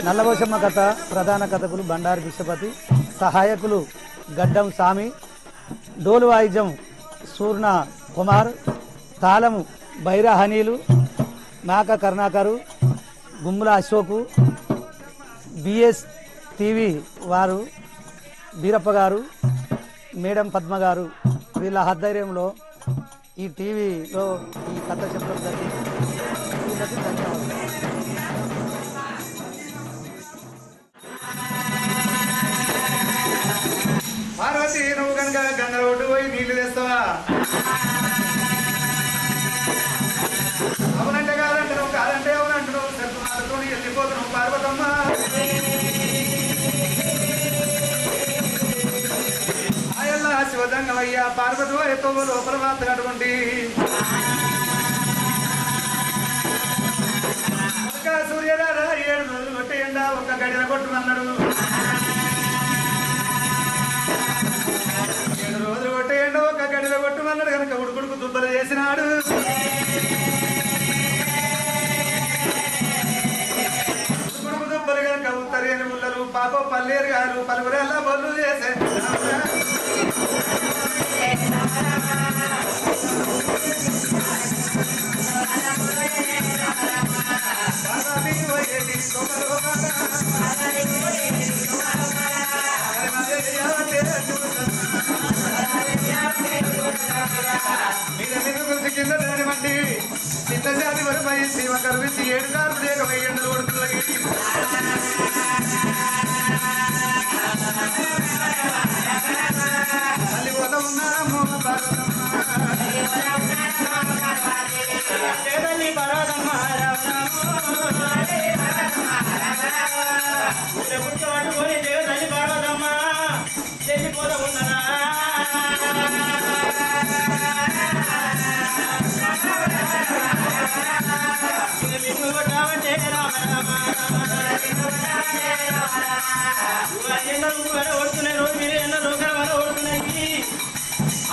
నల్లబోషమ్మ కథ ప్రధాన కథకులు బండారి విశ్వపతి, సహాయకులు గడ్డం సామి, డోలు వాయిద్యం సూర్ణ కుమార్, తాళము బైరా హనీలు, మేక కరుణాకరు, గుమ్ముల అశోకు, బిఎస్ టీవీ వారు బీరప్ప గారు, మేడం పద్మ గారు, వీళ్ళ ఆధ్వర్యంలో ఈ టీవీలో ఈ కథ చెప్పడం జరిగింది. ధన్యవాదాలు. పార్వతి నువ్వు కనుక గంగ ఒడ్డు పోయి నీళ్లు తెస్తావా? అవునంటే కాదంటే నువ్వు, కాదంటే అవునంటు నువ్వు, సత్తుమాలతో వెళ్ళిపోతున్నావు పార్వతమ్మ. ఆయల్లా శివదంగమయ్యా పార్వతి ఎత్తో లోపల మాత్రటువంటి సూర్యరారా 7 రోజులు కొట్టేయండా, ఒక గడిన కొట్టుమన్నాడు. 7 రోజులు కొట్టేయండి, ఒక గడిలో కొట్టుమన్నాడు కనుక ఉడుకుడుకు దుబ్బలు చేసినాడు. ఉడుకుడుకు దుబ్బలు కనుక ఉత్తరేని ముళ్ళలు పాప పల్లేరు గారు పలువురెల్లా బొల్లు చేసే కింద మండి కింద జాతి వరకు వయసి ఒక 7 కారు లేక 1000 ఎండలు కొడుతున్నాయి. మళ్ళీ పోత ఉన్నారమ్మో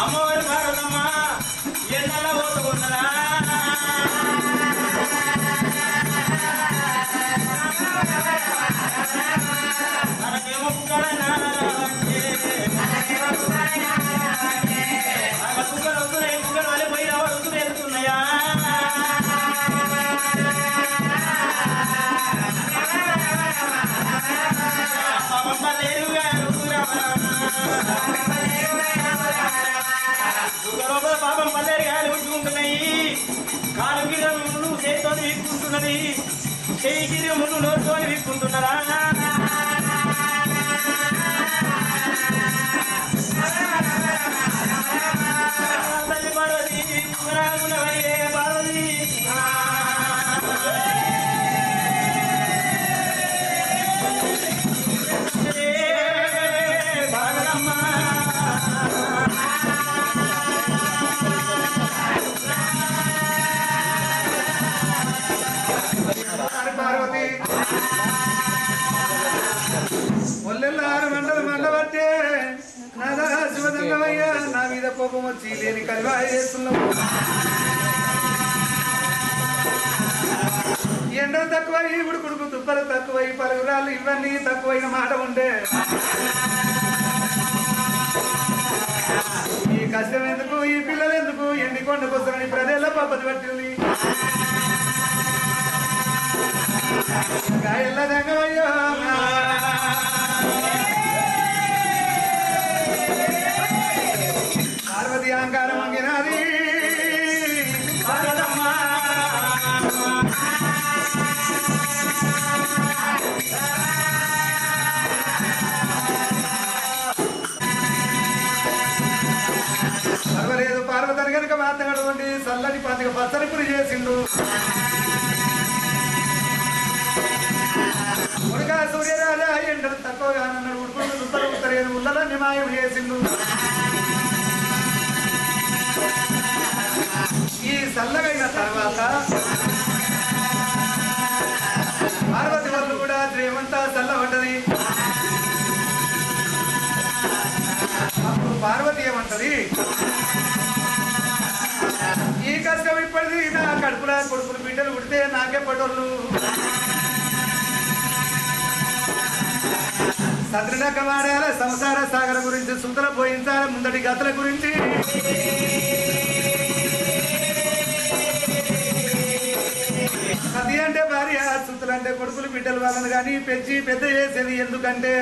అమ్మవారి పార్వతమ్మ ఎన్నెలా పోతున్నదా? మనకేమో కుక్కలు వస్తున్నాయి, కుక్కలు వాళ్ళే పోయి రావడం వెళ్తున్నాయా? పాపం పల్లేరు గాలి ఉంటున్నాయి, కాలు గిర ముళ్ళు చేతితో వీక్కుంటున్నది, చేయి గిరి ముళ్ళు నోటితో వీక్కుంటున్నారా? తల్లి పార్వతి పార్వతి పార్వతి ఒళ్ళెల్లారు మండలు మండబట్టే నాదా శివదంగమయ్యా నా మీద కోపం వచ్చి లేని కలివా చేస్తున్నావు. ఎండలు తక్కువై ఉడుకుడుకు తుప్పలు తక్కువై పలుగురాళ్ళు ఇవన్నీ తక్కువైన మాట ఉండే ఈ కష్టం ఎందుకు, ఈ పిల్లలు ఎందుకు, ఎండి కొండకొస్తారని ప్రజల్లో పద్ధతి పట్టింది. కాయల్ల దంగమయ్యా పార్వతి అహంకారం అంగినాది. పర్వాలేదు పార్వతని కనుక మాట్లాడవండి చల్లని పాతిక పచ్చని పురి చేసిండు. మునగా సూర్యరాజా ఎండలు తక్కువగా నన్ను ఉడుకుడు దుబ్బలు ఉత్తరేను ఉల్లలన్నీ మాయం చేసిండు. ఈ చల్లగైన తర్వాత పార్వతి వాళ్ళు కూడా శ్రీమంతా చల్లబడ్డది. అప్పుడు పార్వతి ఏమంటది, ఈ కష్టం ఇప్పటిది నా కడుపులా కొడుకులు బిడ్డలు పుడితే నాకే పడోళ్ళు సంద్రనక్క వాడాల సంసార సాగర గురించి సుతల పోయించాల ముందటి గతల గురించి సతి అంటే భార్య సుతులు అంటే కొడుకులు బిడ్డలు వాళ్ళని కానీ పెంచి పెద్ద చేసేది ఎందుకంటే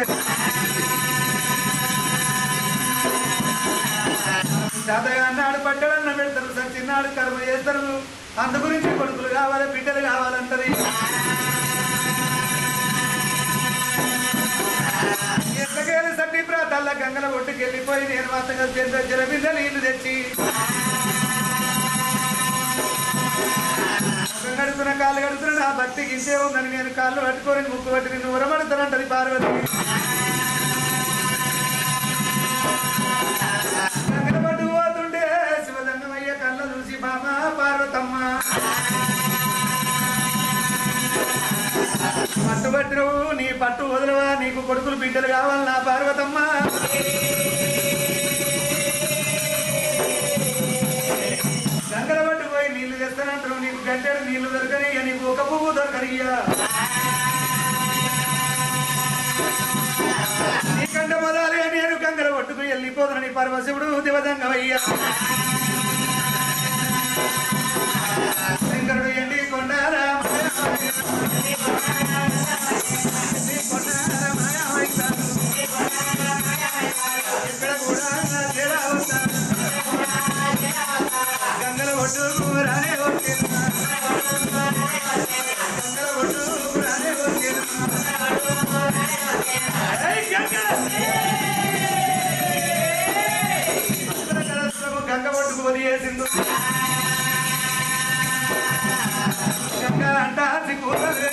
శాతగా అన్నాడు పట్టడన్న పెడతారు సచ్చిన్నాడు కర్మ చేస్తారు అందు గురించి కొడుకులు కావాలి బిడ్డలు కావాలంటది ఎంతకేళ్ళు సట్టి ప్రాంతాల గంగల ఒట్టుకెళ్ళిపోయి నేను మాత్రంగా జలబింద నీళ్లు తెచ్చి గడుపున కాళ్ళు గడుపున నా భక్తికి ఇంతే ఉందని నేను కాళ్ళు పట్టుకొని ముక్కు పట్టి నిన్ను ఉరమడతానంటది పార్వతి గంగల పట్టు పోతుంటే శివదంగమయ్య కళ్ళ చూసి బామ పార్వతమ్మ పట్టుబట్టినవు నీ పట్టు వదలవా నీకు కొడుకులు బిడ్డలు కావాలి నా పార్వతమ్మ గంగల పట్టు పోయి నీళ్లు తెస్తానంటారు నీకు గంటెడు నీళ్లు దొరకనియ్య నీకు ఒక పువ్వు దొరకనియ్యా నీకంట మొదలుగా నేను గంగల పట్టుకు వెళ్ళిపోతానని పరమశివుడు దివదంగమయ్యా శంకరుడు ఎండి కొండారా ఇక్కడ కూడా గంగల ఒడ్డు రానే గంగల ఒడ్డు రానే గంగ ఒడ్డుకు వదిలేసిండు గంగ అంటాసి కూరలు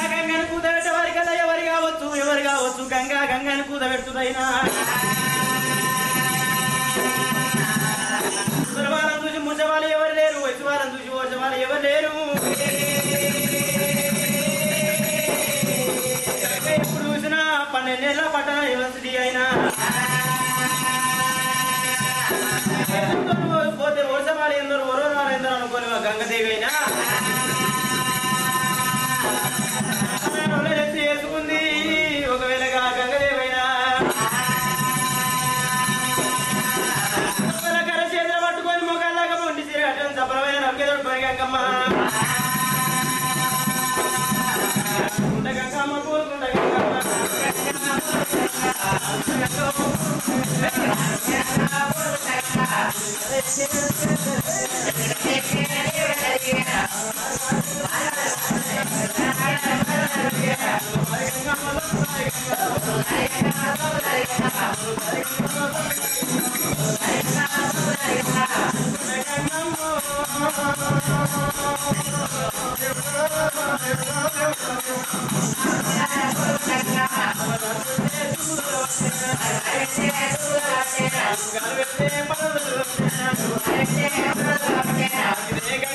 గంగను కూదబెట్టేవారి కదా ఎవరు కావచ్చు గంగను కూదబెడుతుందైనా ముసలివాళ్ళని చూసి ముసవాళ్ళు ఎవరు లేరు వయసు వాళ్ళని చూసి ఓసవాళ్ళు ఎవరు లేరు ఎప్పుడు చూసినా 12 ఏళ్ళ పట్టణ యూనివర్సిటీ అయినా పోతే ఓసవాళ్ళు ఎందరు ఒరవాళ్ళు ఎందరు అనుకోని గంగదేవి అయినా వేసుకుంది ఒకవేళ గంగదేవైనా కర చేతులు పట్టుకొని మొగాల్లాగా మొండి సిరగట్టం సఫలమైన నమ్మకేదోడు పని గంగమ్మ గంగమ్మ కూరుకుంట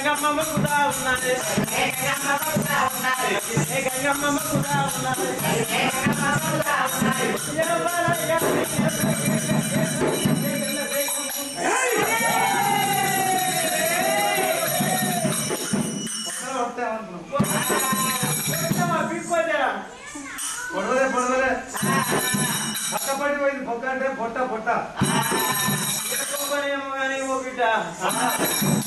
గంగమ్మ కూడా ఉన్నది గంగమ్మ కూడా ఉన్నది పొడవలే పొడవలే పక్కపడి పోయింది పొక్క అంటే పొట్ట పొట్ట ఏమో కానీ ఓ బిడ్డ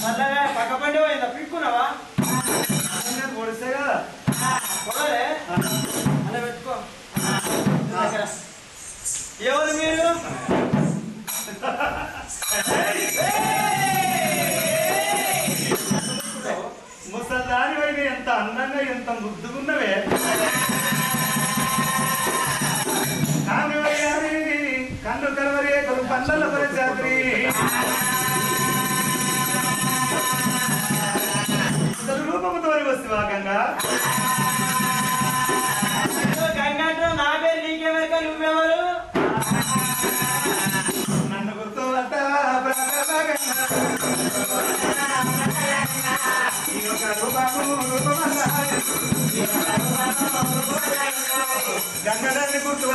మళ్ళా పక్కపండి పోయిందా పిక్కున్నావా పొడిస్తే కదా పొడవలే అలా పెట్టుకో ఎవరు మీరు ముసల్దాని వైపు ఎంత అందంగా ఎంత ముద్దుగున్నవే కన్ను కలవరే కొలు పండ్ల పరిచాత్రి రూపముతో వస్తువా గంగా గంగంటే నా పేరు నీకేమైతే నువ్వెవరు నన్ను గుర్తు గంగదాన్ని గుర్తు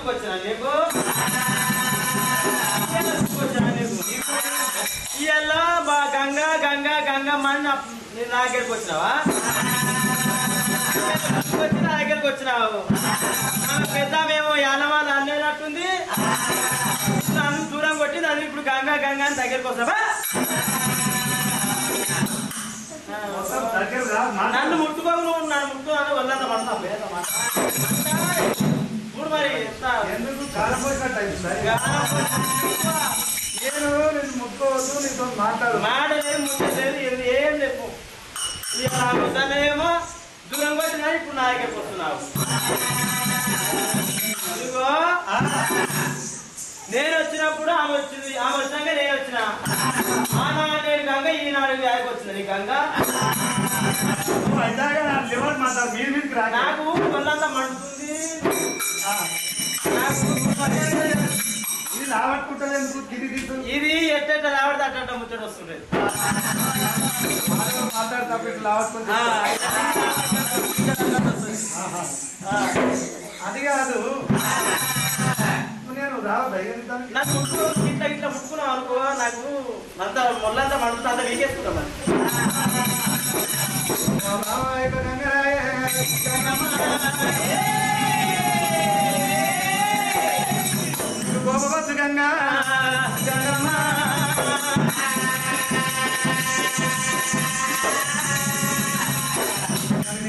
గుర్తుకొచ్చినా నీకు ఇవాళ గంగా గంగా గంగమ్మ అని నా దగ్గరికి వచ్చినావా నా దగ్గరికి వచ్చినావు పెద్దామేమో యానమాల అనేటట్టుంది నన్ను దూరం కొట్టి నన్ను ఇప్పుడు గంగా గంగా అని దగ్గరికి వస్తావా నన్ను ముట్టుకోను నువ్వు నన్ను ముట్టుకున్నాను వల్లంత పడతా ఇప్పుడు మరి ఎందుకు కాలపోయినట్టు నేను ముట్టుకోవద్దు నీతో మాటలేదు ముట్టలేదు ఏం చెప్పు ఏమో దూరం వచ్చినా ఇప్పుడు నా దగ్గరికి వస్తున్నావు ఇదిగో నేను వచ్చినప్పుడు ఆమె వచ్చింది ఆమె వచ్చినాక నేను వచ్చిన ఆనాడు నేను గంగ ఈనాడు వ్యాధికి వచ్చింది నీ గంగ నాకు వల్లంతా మండుతుంది ఇది ఎట్ట లావడితే అట్ట ముచ్చట వస్తుండేది అది కాదు నేను నాకు ఇట్లా ఇట్లా ముట్టుకున్నావు అనుకో నాకు అంత మొల్లంతా మండుతుంది అంత వీకేసుకుంటాం గోపవద్దు గంగా గంగమ్మ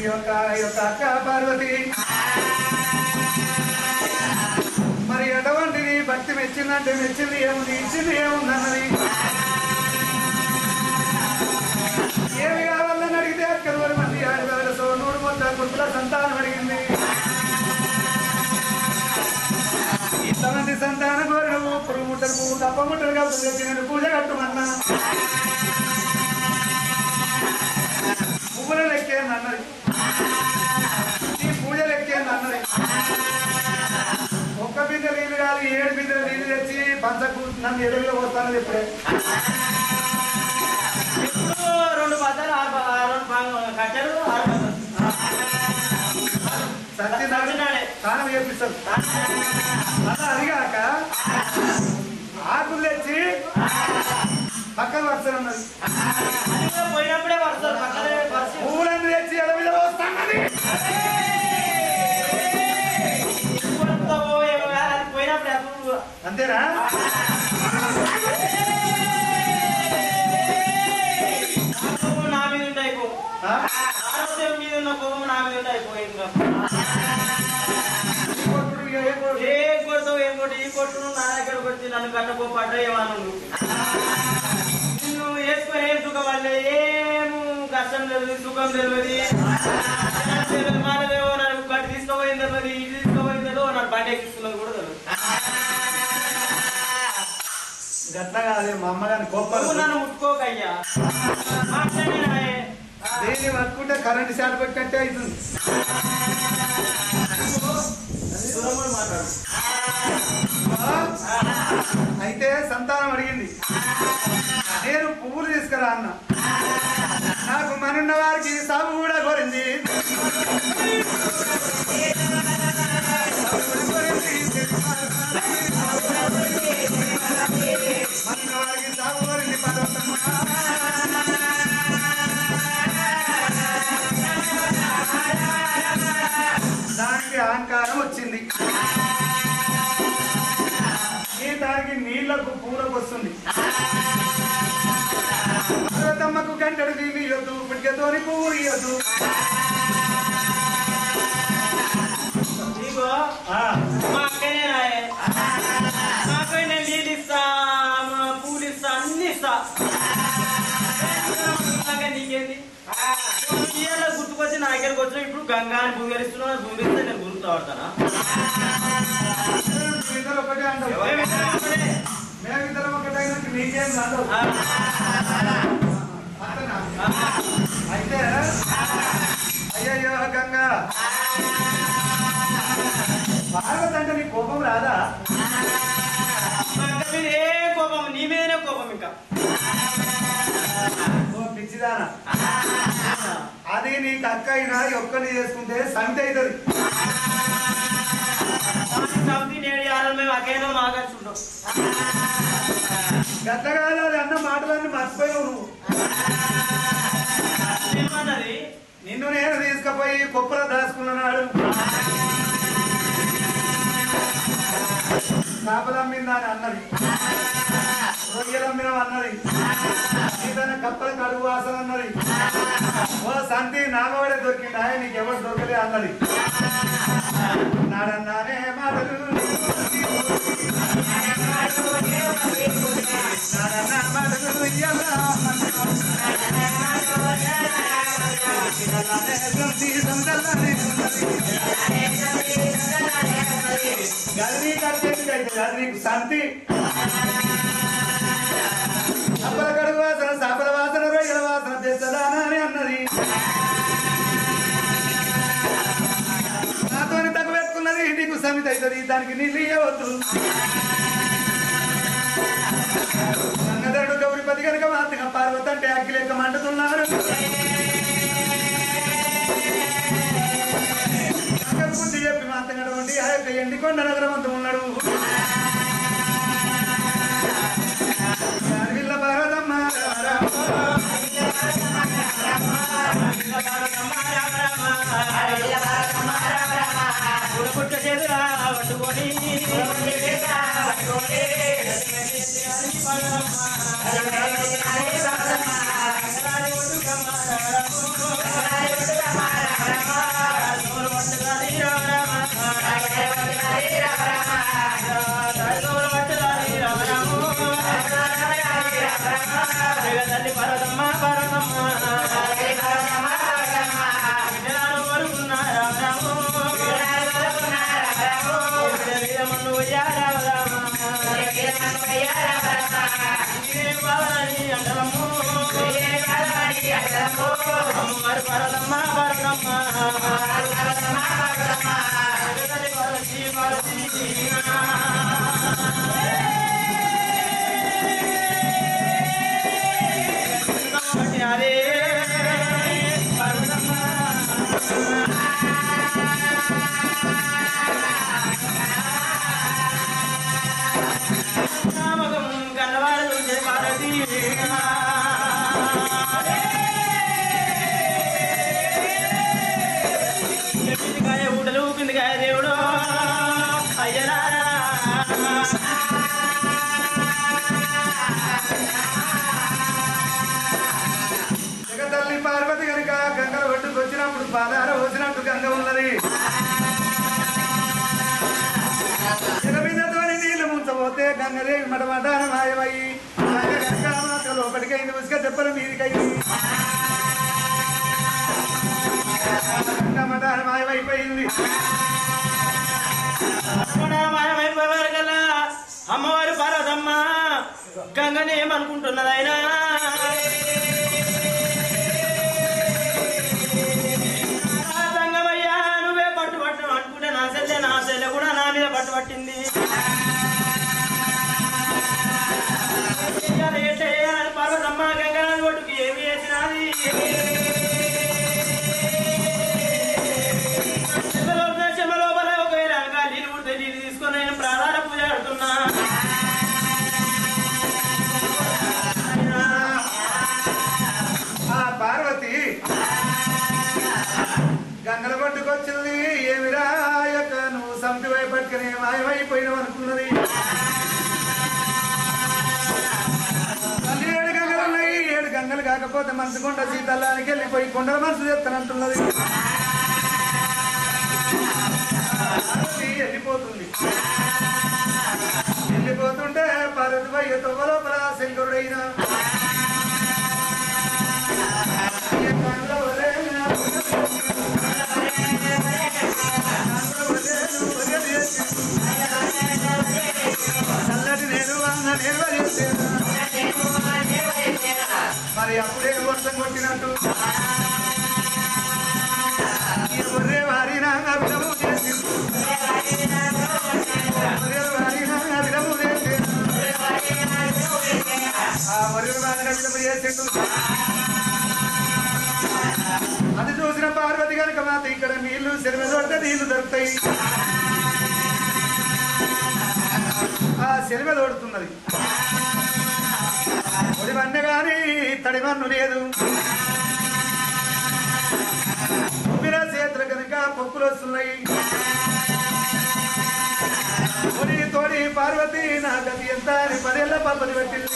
యొక్క అక్క పార్వతి మరి ఎటువంటిది భక్తి మెచ్చిందంటే మెచ్చింది ఏముంది ఇచ్చింది ఏముంది అన్నది ఏమి కావాలని అడిగితే అక్కడ 10 మంది 100 మొత్తం గుర్తుల సంతానం అడిగింది ఇంతమంది సంతానం కోరిన పురుగు ముట్టలు పువ్వు తప్ప ముట్టలు కాబట్టి పూజ కట్టుమన్నా పువ్వుల లెక్కేంది అన్నది ఈ పూజ లెక్కేంది అన్నది ఒక్క బిందె నీళ్ళు కాదు 7 బిందెలు నీళ్ళు తెచ్చి పంచకు నన్ను ఎదురులో పోతానని చెప్పే ఇప్పుడు 2 బద్దలు కట్టెలు 6 బద్దలు సత్యనారాయణ స్నానం చేపిస్తారు అలా అదిగాక ఆకులు తెచ్చి పక్కన వరుసన్నది పోయినప్పుడే వస్తారు పువ్వులను తెచ్చి ఎడవిలో వస్తానది పోయినప్పుడు అంతేనా నా మీద ఉంటాయి మీద ఉన్న కోపం నా మీద ఉంటాయి ఏం కొడతావు ఏం కొట్టు ఈ కొట్టు నా దగ్గరకు వచ్చి నన్ను కట్టకోపడ్డా ఏమన్నా నిన్ను వేసుకొని ఏం సుఖం అంటే ఏం కష్టం తెలియదు సుఖం తెలియదు మానలేవో నన్ను గట్టి తీసుకోపోయింది తెలియదు ఇది తీసుకోపోయింది తెలియదు నన్ను బండి ఎక్కిస్తున్నది కూడా తెలియదు గట్లా కాదు మా అమ్మగారిని కోపాలు నన్ను ముట్టుకోకయ్యా మాట్లాడినాయే దేన్ని పట్టుకుంటే కరెంట్ షాట్ పెట్టినట్టే అవుతుంది అయితే సంతానం అడిగింది నేను పువ్వులు తీసుకురా అన్న నాకు మనున్న వారికి సాగు కూడా కోరింది మనున్న వారికి సాగు కోరింది పార్వతమ్మ దానికి అహంకారం వచ్చింది దానికి నీళ్లకు పూలకు వస్తుంది పార్వతమ్మకు గంటడు నీళ్ళు ఇవ్వద్దు పిడికతోని పువ్వు ఇవ్వద్దు మా అక్కనే మా అక్క నేను నీళ్ళు ఇస్తా పూలు ఇస్తా అన్ని ఇస్తా నీకేంది గుర్తుకొచ్చి నా దగ్గరకు వచ్చిన ఇప్పుడు గంగా అని భూగరిస్తున్నా భూమిస్తే నేను గుర్తు పడతానా ఒకటే అంటావు మేమిద్దరం ఒకటైనాక నీకేం కాదు అయితే అయ్యయ్యో గంగా భారత్ అంటే నీ కోపం రాదా ఏ కోపం నీ మీదనే కోపం ఇంకా పిచ్చిదానా అది నీకు అక్క అయినా ఒక్కని చేసుకుంటే సంతి అవుతుంది సంతి నేను ఉంటావు. గద్దగాలి అది అన్న మాటలన్నీ మర్చిపోయావు నువ్వు. ఏమన్నది? నిన్ను నేను తీసుకుపోయి కుప్పలో దాచుకున్నాడు. చేపలమ్మిందా అని అన్నది, రొయ్యలమ్మినం అన్నది, ఏదైనా కప్పల కడుగు వాసన అన్నది. ఓ సంతి నాగవాడే దొరికిందా, నీకెవరు దొరకలే అన్నది. నాడన్నానే మాటలు నాడన్నా మాటలు గదినీ కట్టేది అయితే అది నీకు సంతి. అప్పల కడుగు వాసన, చేపల వాసన, రొయ్యల వాసన తెచ్చదానా అని అన్నది. నాతోని తక్కువ పెట్టుకున్నది, నీకు సమిత అవుతుంది, దానికి నీళ్ళు ఇవ్వద్దు. గంగధరుడు గౌరిపతి కనుక మాతగా పార్వతి అంటే అగ్గి లెక్క మండుతున్నారు. బుద్ధి చెప్పి మాతగడ ఉండి ఆ యొక్క ఎండికొండ నగరవంతం ఉన్నాడు. వీళ్ళ భారతమ్మ పుట్ట చేతులా పట్టుకొని తల్లి పరదమ్మ పరదమ్మ వరుకున్నారాము మరి పరదమ్మ పరదమ్మ అదే పరదమ్మ గన్నవాళ్ళు పార్వతి పిందికాయ ఊటలు పిందికాయ దేవుడు అయ్యరా జగతల్లి పార్వతి కనుక గంగల ఒడ్డుకు వచ్చినప్పుడు పాదార వచ్చినట్టు గంగ ఉన్నది. జగబిందతో నీళ్లు ముంచబోతే గంగదేవి మటమటాన మాయమయ్యి గంగ లోపలికైంది, ఉసుక చెప్పల మీదికైంది. మటాన మాయమైపోయింది. మాయమైపోయారు కదా అమ్మవారు పార్వతమ్మ గంగని ఏమనుకుంటున్నది ఆయన గంగమయ్యా నువ్వే పట్టుబట్టు అనుకుంటే నా సెల్లె కూడా నా మీద పట్టుబట్టింది. పార్వతమ్మ గంగా ఒడ్డుకి ఏమి చేసినది చెమ్మ లోపల ఒక నీళ్ళు పుడితే నీళ్ళు తీసుకొని నేను ప్రాధాన పూజ ఆడుతున్నా. ఆ పార్వతి గంగల పట్టుకొచ్చింది. ఏమిరా యొక్క నువ్వు సంపి వైపట్టుకుని మాయమైపోయినావు అనుకున్నది. 7 గంగలు ఉన్నాయి. 7 గంగలు కాకపోతే మనసు కొండ సీతల్లానికి వెళ్ళిపోయి కొండల మనసు చేస్తానంటున్నది. వెళ్ళిపోతుంది. వెళ్ళిపోతుంటే పార్వతి వయ్య తొవ్వలోపల శంకరుడైన చల్లటి నేను మరి అప్పుడే వర్షం కొట్టినట్టు ఒర్రే వారినా విధము చేసి అది చూసిన పార్వతి కనుక మాత ఇక్కడ నీళ్లు చెరువు దొరికితే నీళ్లు దొరుకుతాయి. ఆ సెలవ తోడుతున్నది. ఒడివన్న గాని తడిమన్ను లేదు. ఉమ్మిన చేతులు కనుక పొక్కులు వస్తున్నాయి. ఒడి తోడి పార్వతి నా గతి ఎంత అని 10 ఏళ్ల పబ్బది పెట్టింది.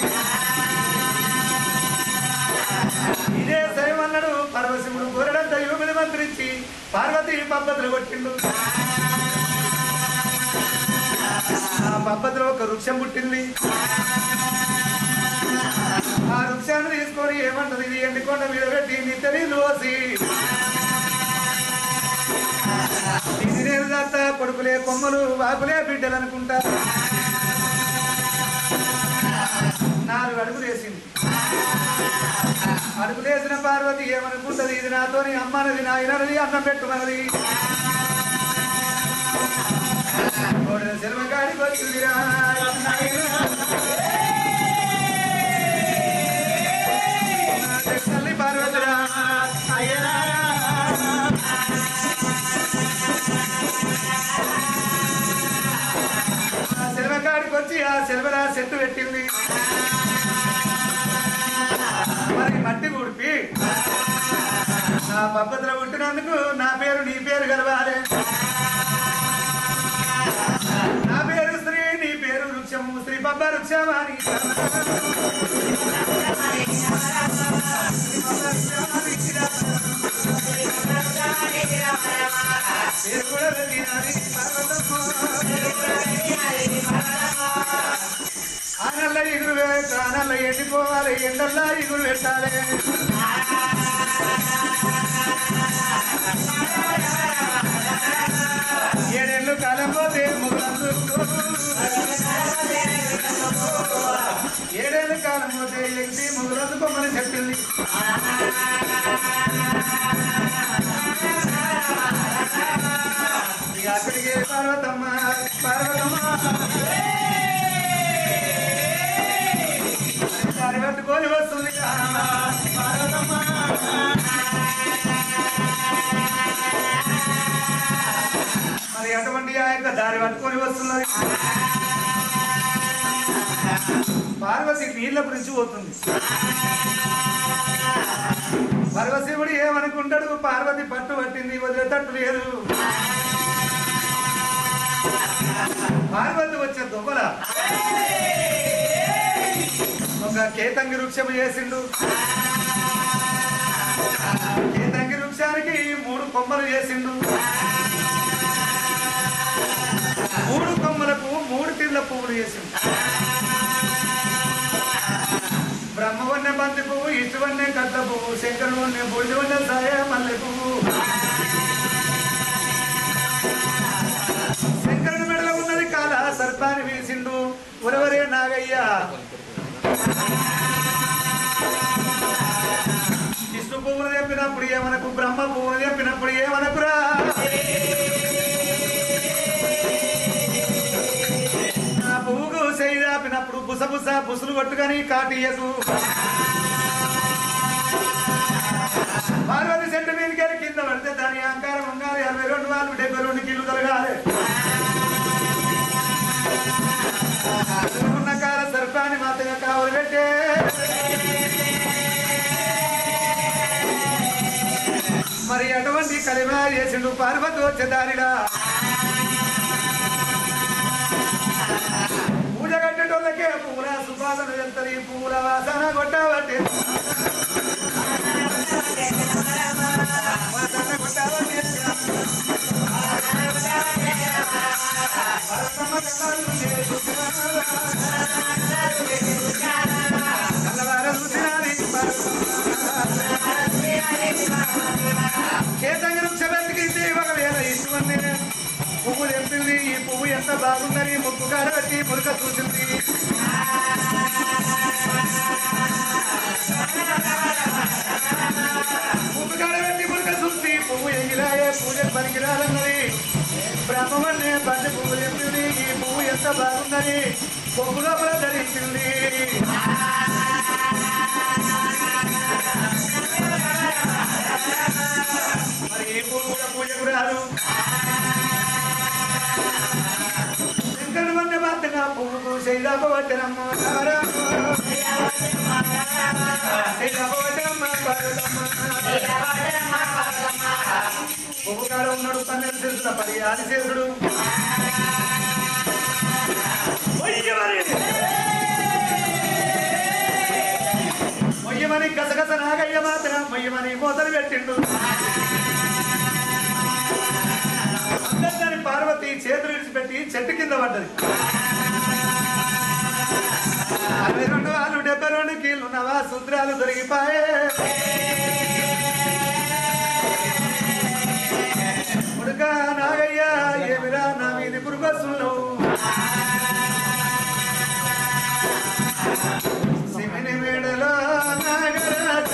ఇదే శైవన్నడు పరమశివుడు గోరడంత యువకుని మంత్రించి పార్వతి పబ్బతులు కొట్టిండు. ఆ పబ్బతిలో ఒక వృక్షం పుట్టింది. ఆ వృక్షాన్ని తీసుకొని ఏమంటది, ఇది ఎండికొండ మీద పెట్టి నిత్య నీళ్ళు పోసి ఇది నేను దాత కొడుకులే కొమ్మలు వాకులే బిడ్డలు అనుకుంటా 4 అడుగులు వేసింది. అడుగులేసిన పార్వతి ఏమనుకుంటది, ఇది నాతోని అమ్మనది నాయనది అన్నం పెట్టుమన్నది. సెలవకాడికి వచ్చిందిరా తల్లి పార్వతిరా. సెలవకాడికి వచ్చి ఆ సెలవల చెట్టు పెట్టింది. మరి మట్టి ఉడిపి నా పద్ధతిలో పుట్టినందుకు నా పేరు నీ పేరు కలవాలి. నా పేరు శ్రీ, నీ పేరు వృక్షము, శ్రీ పబ్బ వృక్షమాని. పేరు కూడా పెట్టినారి ఆనల్ల ఇగురు కానల్ల ఎండిపోవాలి, ఎండల్లా ఇగురు పెట్టాలి. ఏడేళ్ళు కాలం పోతే ముగ్గులందుకు, ఏడేళ్ళు కాలం పోతే ఎక్కి ముగ్గులందుకోమని చెప్పింది. ఇక అక్కడికి పార్వతమ్మ పార్వతమ్మ దారి పట్టుకొని వస్తుంది. పార్వతమ్మ మరి అటువంటి ఆ యొక్క దారి పట్టుకొని వస్తున్నది. పార్వతి నీళ్ళ గురించి పోతుంది. పరమశివుడు ఏమనుకుంటాడు, పార్వతి పట్టు పట్టింది వదిలేటట్టు లేదు. పార్వతి వచ్చే దొంగల ఒక కేతంగి వృక్షం చేసిండు. కేతంగి వృక్షానికి 3 కొమ్మలు చేసిండు. 3 కొమ్మలకు 3 తీర్ల పువ్వులు చేసిండు. బ్రహ్మవన్య బంతి పువ్వు, ఇటువన్య కట్ల పువ్వు, శంకరుడు వన్య బుడిది వన్య సాయ మల్లె పువ్వు. శంకరుని మెడలో ఉన్నది కాల సర్పాన్ని వీసిండు. ఉరవరే నాగయ్య విష్ణు పువ్వును తెంపినప్పుడు ఏమనకు, బ్రహ్మ పువ్వును తెంపినప్పుడు ఏమనకురా. నా పువ్వుకు చేయి దాపినప్పుడు బుసబుస బుసులు కొట్టుకొని కాటియకు. పార్వతి చెట్టు మీదకి కింద పడితే దాని అహంకారం ఉండాలి. 62 వాళ్ళు 72 కిలో తొలగాలి. ఉన్న కాల సర్పాన్ని మాతగా కావలు పెట్టే. మరి అటువంటి కలిమా చేసిండు పార్వతి వచ్చే దారిలా. పూజ కట్టేటోళ్ళకే పూల సుపాదన వెళ్తుంది, పూల వాసన కొట్టబట్టి కేతంగి వృక్షమెత్తికి ఒకవేళ ఇటువంటి పువ్వు తెంపింది. ఈ పువ్వు ఎంత బాగుందని ముక్కు కాడబెట్టి మురుక చూసింది. ముక్కు కాడబెట్టి మురుక చూసి పువ్వు ఎగిరాయే పూజ పనికిరాలన్నది. బ్రహ్మవన్నే బండి పువ్వు తెంపింది. ఈ పువ్వు ఎంత బాగుందని పొగ్గు లోపల ధరించింది. మరి ఈ పువ్వు పూజకు రాదు. శంకరుడు వన్య బాధగా పువ్వుకు శైలాపవట్టనమ్మ ఒక్కగాడ ఉన్నాడు 12 శిరసుల పది ఆదిశేషుడు మొయ్యమని గసగస నాగయ్య మాత్రం మొయ్యమని మోతలు పెట్టిండు అందరి పార్వతి చేతులు విడిచిపెట్టి చెట్టు కింద పడ్డది 62 వాళ్ళు 72 కీళ్ళు నవా సూత్రాలు దొరికిపాయే ముడుక నాగయ్య ఏమిరా నా మీది పురుగొస్తులు సిమిని మేడలో నాగరాజ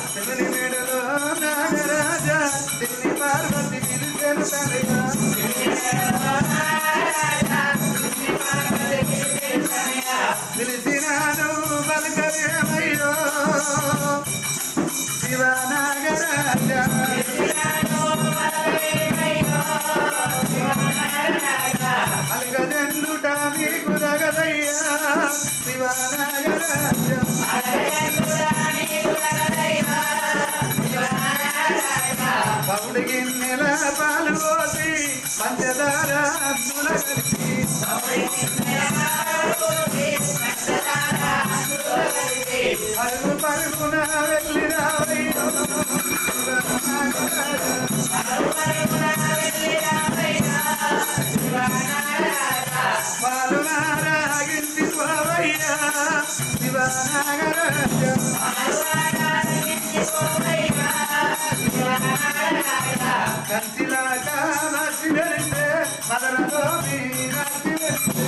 సిమిని మేడలో నాగరాజ సిమిని పార్వతి పిలిచెను తనగా పిలిచినాను బలకరేమయ్యో శివ నాగరాజ అల్గదెన్నుట మీకు దగదయ్యా శివ నాగరాజ పౌడికి నెల పాలు పోసి పంచదార అందుల కలిపి పరుగు పరుగున వెళ్ళి రావయ్యో పాలు నారాగించి పోవయ్యా శివ నాగరాజ కంచిలాక నచ్చి వెళ్తే మదనలో నచ్చి వెళ్తే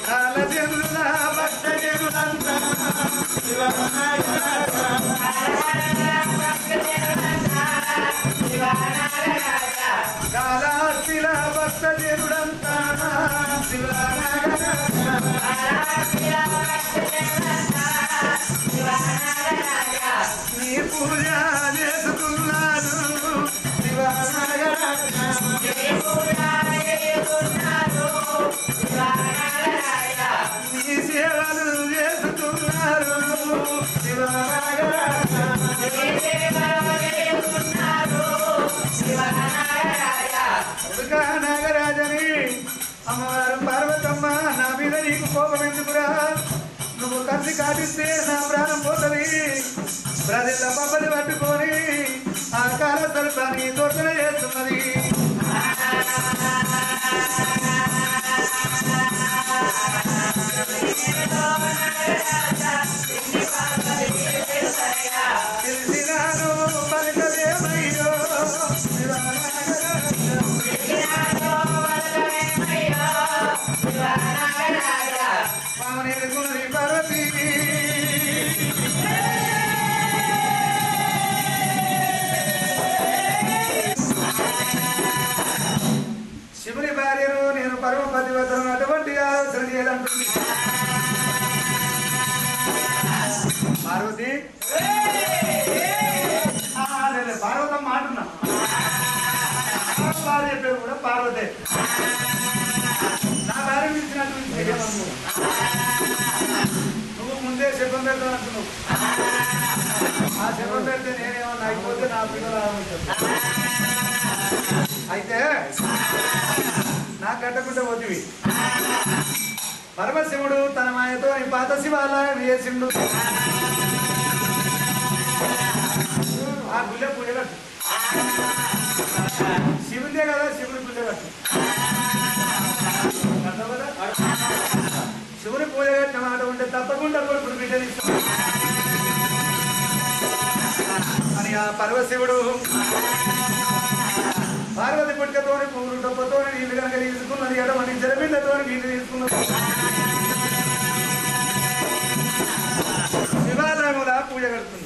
కాలజనుల భక్త జనులంతా కాళహస్తిల భక్త జనుడంతా శివ నీ పూజ చేసుకున్నాను శివ నీ సేవలు చేసుకున్నారు శివ నాగరాజని అమ్మవారు పార్వతమ్మ నా మీద నీకు కోపం ఎందుకురా నువ్వు కంచి కాటిస్తే నా ప్రాణం పోతుంది ప్రజల పబ్బని పట్టుకొని ఆ కాల సరసాన్ని తోటన చేస్తున్నది తెలిసినాను పలకలేమయ్యో పావని పార్వతి శివుని భార్యను నేను పరమ పతివ్రతను అటువంటి ఆలోచన చేయాలంటుంది పార్వతి పార్వతమ్మ అంటున్నా భార్య పేరు కూడా పార్వతే నా భార్య ఇచ్చినటువంటి నువ్వు ముందే శివం పెడతావు అంటున్నావు ఆ శివం పెడితే నేనేమన్నా అయిపోతే నా పిల్లలు ఆలోచించాను అయితే నా కట్టకుండా పోతివి పరమశివుడు తన మాయతో ఈ పాత శివాలయం వేసిండు ఆ గుళ్ళె పూజ కట్టు శివుడే కదా శివుడి పూజ కట్టు శివుని పూజ కట్టిన మాట ఉంటే తప్పకుండా కొడుకుడు బిడ్డనిస్తాం అని ఆ పరమశివుడు పార్వతి పుట్టుకతోని పూలు డొప్పతోని నీళ్ళు కనుక తీసుకున్నది ఎడమని జరబిందతోని నీళ్ళు తీసుకున్నది శివాలయములా పూజ కడుతుంది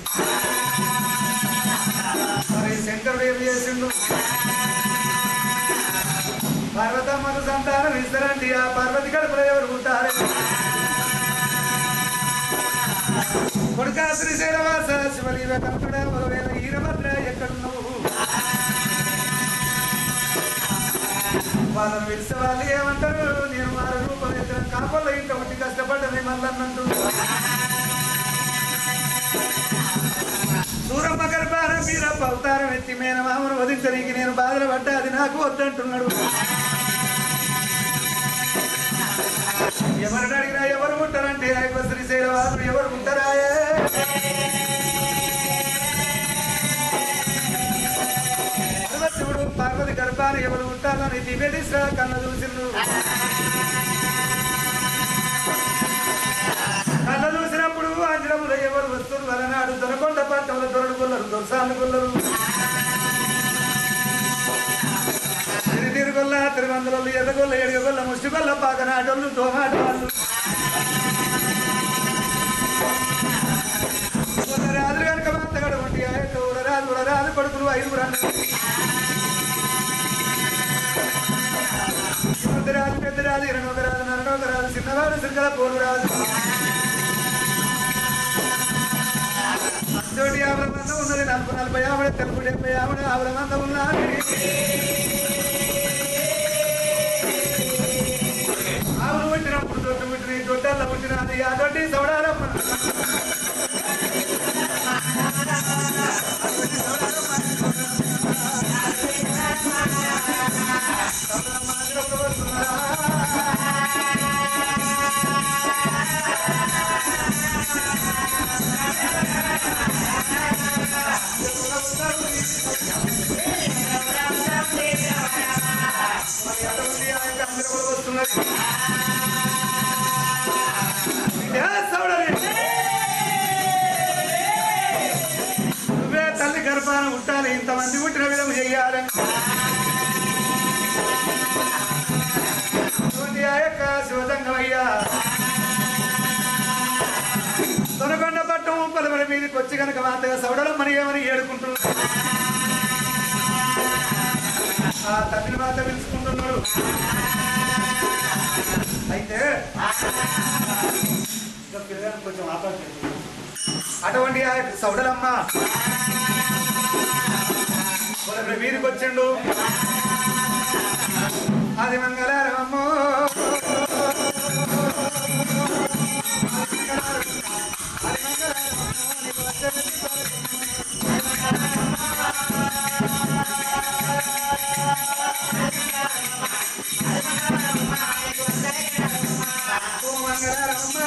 మరి శంకరుడు ఏం చేసిండు పార్వతమ్మకు సంతానం ఇస్తారండి ఆ పార్వతి కడుపులో ఎవరు ఉంటారు శ్రీశైలవాస శివలీల కంకుడ ఒకవేళ ఈరభద్ర ఎక్కడున్నావు వాళ్ళని పిలిస్తే వాళ్ళు ఏమంటారు నేను వారి రూపం ఎత్తిన కాపల్లో ఇంత ఒకటి కష్టపడ్డది మళ్ళన్నట్టు సూరమ్మ గర్భాన మీరప్ప అవతారం ఎత్తి మేనమామను వదిలించడానికి నేను బాధలు పడ్డా అది నాకు వద్దంటున్నాడు ఎవరిని అడిగినా ఎవరు ఉంటారంటే శ్రీశైల వాసులు ఎవరు ఉంటారాయే శివుడు పార్వతి గర్భాన్ని ఎవరు ఉంటారని దివ్యదిశ్రా కన్న చూసిండు కన్న చూసినప్పుడు ఆంజనములు ఎవరు వస్తువులు వలనాడు దొరకొండ పట్టముల దొరడు గొల్లరు దొరసాలు గొల్లరు తిరుగొల్ల తిరువందలు ఎర్రగొల్ల ఎడగొల్ల ముష్టిగొల్ల పాకనాటోళ్ళు తోమాట వాళ్ళు రాజు కనుక మాత్తగడ ఉండి రాజు కొడుకులు ఐదుగురు రాజు పెద్దరాజు ఇరణొక రాజు నరనొక రాజు చిన్నవాడు సిరికల పోలు రాజు చోటి ఆవుల మంద ఉన్నది 40 ఆవిడ తెలుగు 70 ఆవిడ ఆవుల మంద ఉన్నది ఆవులు పుట్టినప్పుడు దొడ్డు పుట్టిన దొడ్డల్ల పుట్టినది ఆ దొడ్డి సౌడాలమ్మ నువ్వే తల్లి గర్భాన ఉంటాలి ఇంతమంది పుట్టిన విధం చెయ్యాలని శివజంగమయ్యా తొనకొండ పట్టం పలుబడి మీదకి వచ్చి కనుక మాతగా సౌడలమ్మని ఏమని ఏడుకుంటున్నాడు ఆ తల్లిని మాత పిలుచుకుంటున్నాడు అయితే కొంచెం అటువంటి ఆ సౌడలమ్మ వీరికి వచ్చిండు అది మంగళారమమ్మో ఓ మంగళారమ్మ